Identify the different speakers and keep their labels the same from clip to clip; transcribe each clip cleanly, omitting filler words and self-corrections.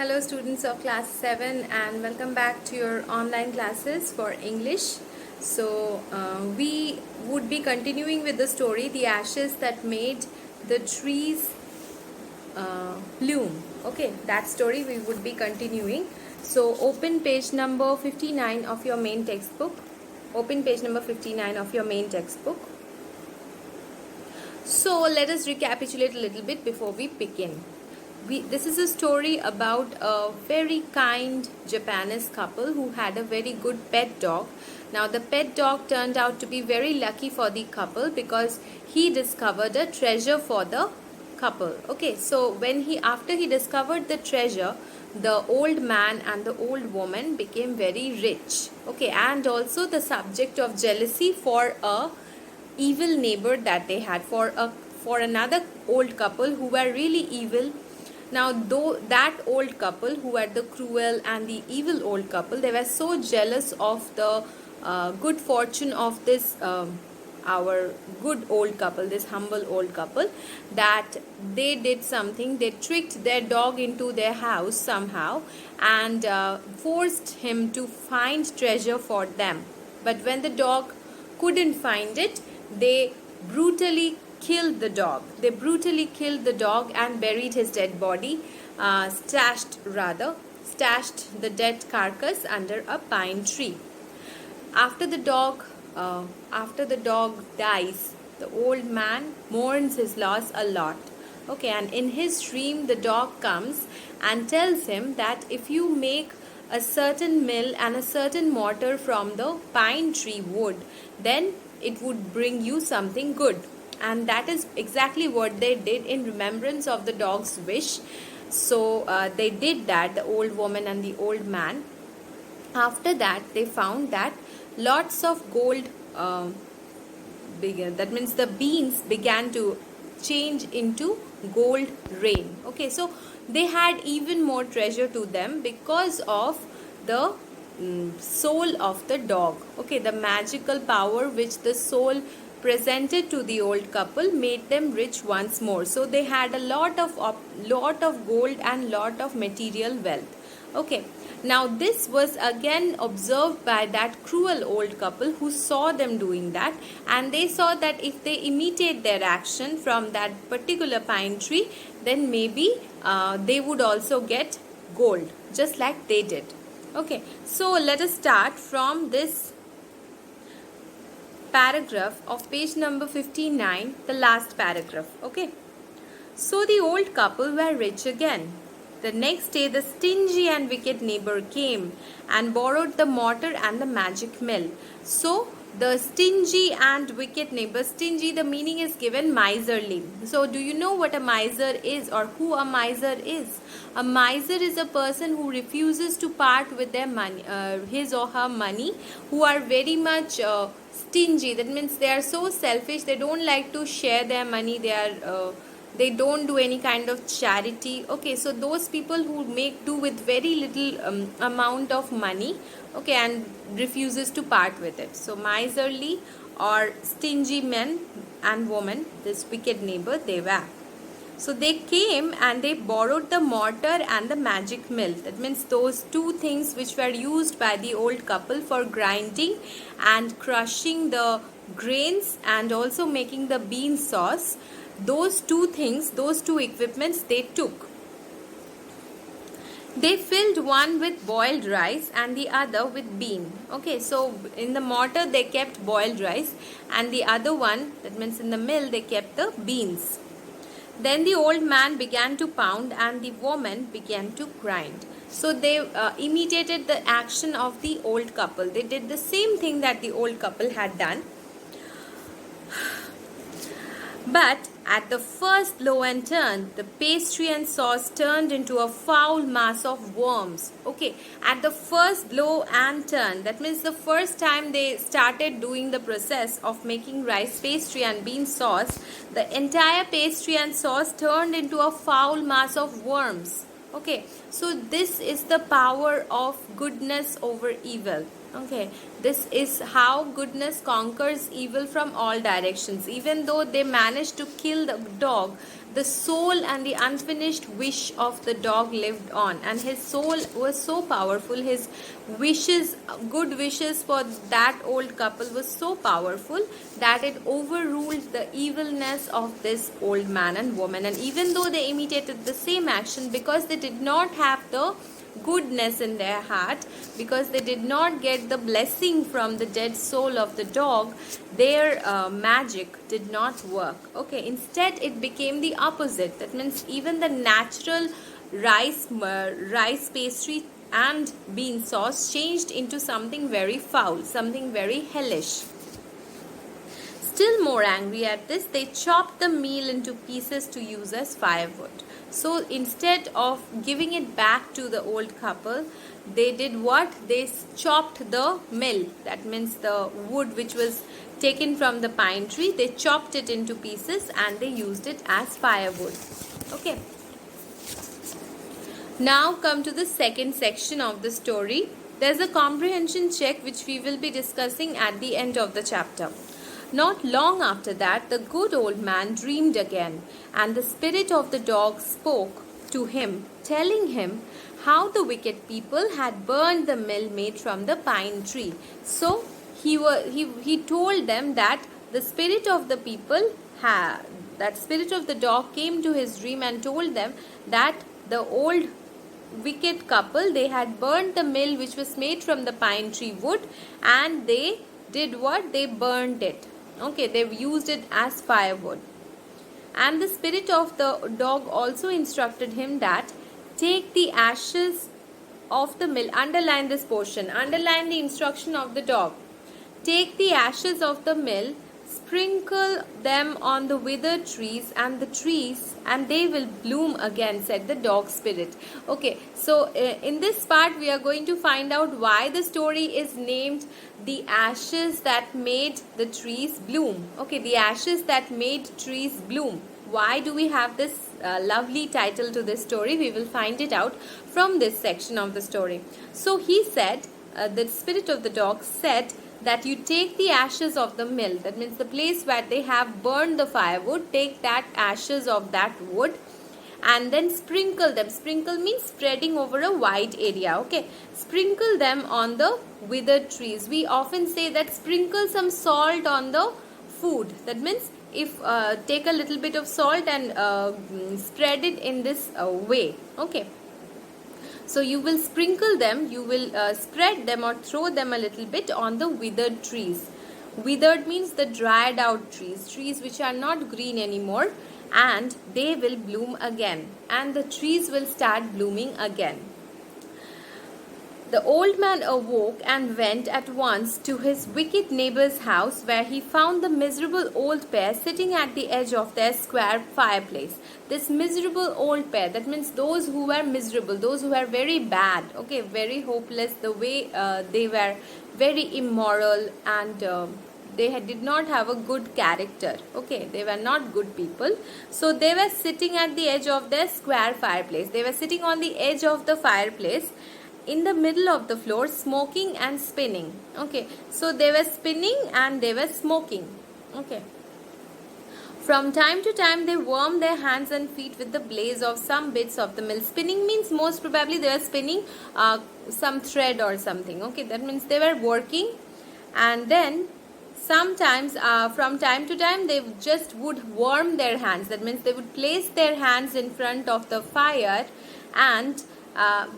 Speaker 1: Hello students of class 7 and welcome back to your online classes for English. We would be continuing with the story The Ashes That Made the Trees Bloom. Okay, that story we would be continuing. So open page number 59 of your main textbook. Open page number 59 of your main textbook. So let us recapitulate a little bit before we begin. This is a story about a very kind Japanese couple who had a very good pet dog. Now the pet dog turned out to be very lucky for the couple because he discovered a treasure for the couple. Okay, so after he discovered the treasure, the old man and the old woman became very rich. Okay, and also the subject of jealousy for a evil neighbor that they had, for another old couple who were really evil. Now, though that old couple who were the cruel and the evil old couple, they were so jealous of the good fortune of this our good old couple, this humble old couple, that they did something. They tricked their dog into their house somehow and forced him to find treasure for them. But when the dog couldn't find it, they brutally killed the dog. They brutally killed the dog and buried his dead body, stashed the dead carcass under a pine tree. After the dog dies, the old man mourns his loss a lot. Okay, and in his dream, the dog comes and tells him that if you make a certain mill and a certain mortar from the pine tree wood, then it would bring you something good. And that is exactly what they did in remembrance of the dog's wish. So they did that, the old woman and the old man. After that, they found that lots of gold began. That means the beans began to change into gold rain. Okay, so they had even more treasure to them because of the soul of the dog. Okay, the magical power which the soul presented to the old couple made them rich once more. So they had a lot of gold and lot of material wealth. Okay, now this was again observed by that cruel old couple who saw them doing that, and they saw that if they imitate their action from that particular pine tree, then maybe they would also get gold just like they did. Okay, so let us start from this paragraph of page number 59, the last paragraph. Okay, so the old couple were rich again. The next day, the stingy and wicked neighbor came and borrowed the mortar and the magic mill. So the stingy and wicked neighbor, stingy, the meaning is given miserly. So do you know what a miser is, or who a miser is? A miser is a person who refuses to part with their money, his or her money, who are very much stingy. That means they are so selfish, they don't like to share their money, they don't do any kind of charity. Okay, so those people who make do with very little amount of money, okay, and refuses to part with it. So miserly or stingy men and women, this wicked neighbor, they were. So they came and they borrowed the mortar and the magic mill. That means those two things which were used by the old couple for grinding and crushing the grains and also making the bean sauce. Those two things, those two equipments they took. They filled one with boiled rice and the other with bean. Okay, so in the mortar they kept boiled rice, and the other one, that means in the mill, they kept the beans. Then the old man began to pound and the woman began to grind. So they imitated the action of the old couple. They did the same thing that the old couple had done. But at the first blow and turn, the pastry and sauce turned into a foul mass of worms. Okay, at the first blow and turn, that means the first time they started doing the process of making rice pastry and bean sauce, the entire pastry and sauce turned into a foul mass of worms. Okay, so this is the power of goodness over evil. Okay, this is how goodness conquers evil from all directions. Even though they managed to kill the dog, the soul and the unfinished wish of the dog lived on, and his soul was so powerful. His wishes, good wishes for that old couple was so powerful that it overruled the evilness of this old man and woman. And even though they imitated the same action, because they did not have the goodness in their heart, because they did not get the blessing from the dead soul of the dog, their magic did not work. Okay, instead it became the opposite. That means even the natural rice pastry and bean sauce changed into something very foul, something very hellish. Still more angry at this, they chopped the meal into pieces to use as firewood. So instead of giving it back to the old couple, they did what? They chopped the mill. That means the wood which was taken from the pine tree. They chopped it into pieces and they used it as firewood. Okay. Now come to the second section of the story. There's a comprehension check which we will be discussing at the end of the chapter. Not long after that, the good old man dreamed again, and the spirit of the dog spoke to him, telling him how the wicked people had burned the mill made from the pine tree. So he told them that the spirit of the people that spirit of the dog came to his dream and told them that the old wicked couple, they had burned the mill which was made from the pine tree wood, and they did what? They burned it. Okay, they've used it as firewood. And the spirit of the dog also instructed him that take the ashes of the mill. Underline this portion. Underline the instruction of the dog. Take the ashes of the mill, sprinkle them on the withered trees, and they will bloom again, said the dog spirit. Okay, so in this part we are going to find out why the story is named The Ashes That Made the Trees Bloom. Okay, the ashes that made trees bloom. Why do we have this lovely title to this story? We will find it out from this section of the story. So he said, the spirit of the dog said that you take the ashes of the mill, that means the place where they have burned the firewood, take that ashes of that wood and then sprinkle them. Sprinkle means spreading over a wide area. Okay, sprinkle them on the withered trees. We often say that sprinkle some salt on the food. That means if take a little bit of salt and spread it in this way. Okay, so you will sprinkle them, you will spread them or throw them a little bit on the withered trees. Withered means the dried out trees which are not green anymore, and they will bloom again, and the trees will start blooming again. The old man awoke and went at once to his wicked neighbor's house, where he found the miserable old pair sitting at the edge of their square fireplace. This miserable old pair, that means those who were miserable, those who were very bad, okay, very hopeless, the way they were very immoral, and did not have a good character. Okay, they were not good people. So they were sitting at the edge of their square fireplace. They were sitting on the edge of the fireplace, in the middle of the floor, smoking and spinning. Okay, so they were spinning and they were smoking. Okay, from time to time they warmed their hands and feet with the blaze of some bits of the mill. Spinning means most probably they were spinning some thread or something. Okay, that means they were working, and then sometimes from time to time they just would warm their hands. That means they would place their hands in front of the fire, and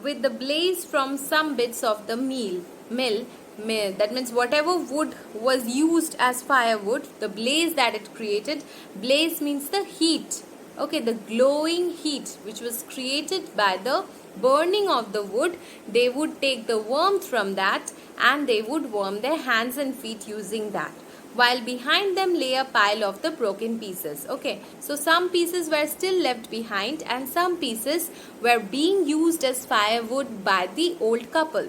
Speaker 1: with the blaze from some bits of the mill, that means whatever wood was used as firewood, the blaze that it created, blaze means the heat. Okay, the glowing heat which was created by the burning of the wood, they would take the warmth from that and they would warm their hands and feet using that, while behind them lay a pile of the broken pieces. Okay, so some pieces were still left behind and some pieces were being used as firewood by the old couple.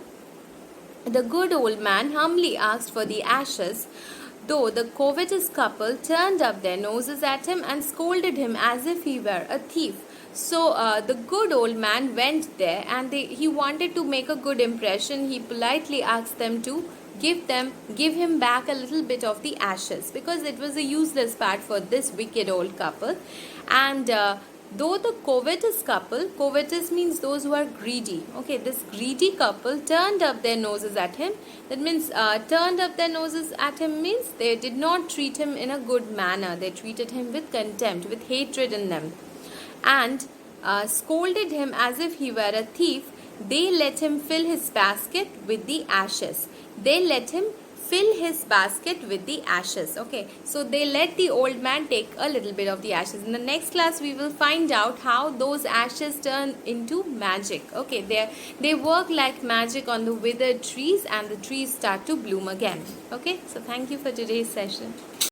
Speaker 1: The good old man humbly asked for the ashes, though the covetous couple turned up their noses at him and scolded him as if he were a thief. So the good old man went there, and he wanted to make a good impression. He politely asked them to give him back a little bit of the ashes, because it was a useless part for this wicked old couple. And though the covetous couple, covetous means those who are greedy, okay, this greedy couple turned up their noses at him. That means turned up their noses at him means they did not treat him in a good manner. They treated him with contempt, with hatred in them, and scolded him as if he were a thief. They let him fill his basket with the ashes. They let him fill his basket with the ashes. Okay, so they let the old man take a little bit of the ashes. In the next class, we will find out how those ashes turn into magic. Okay, they work like magic on the withered trees, and the trees start to bloom again. Okay, so thank you for today's session.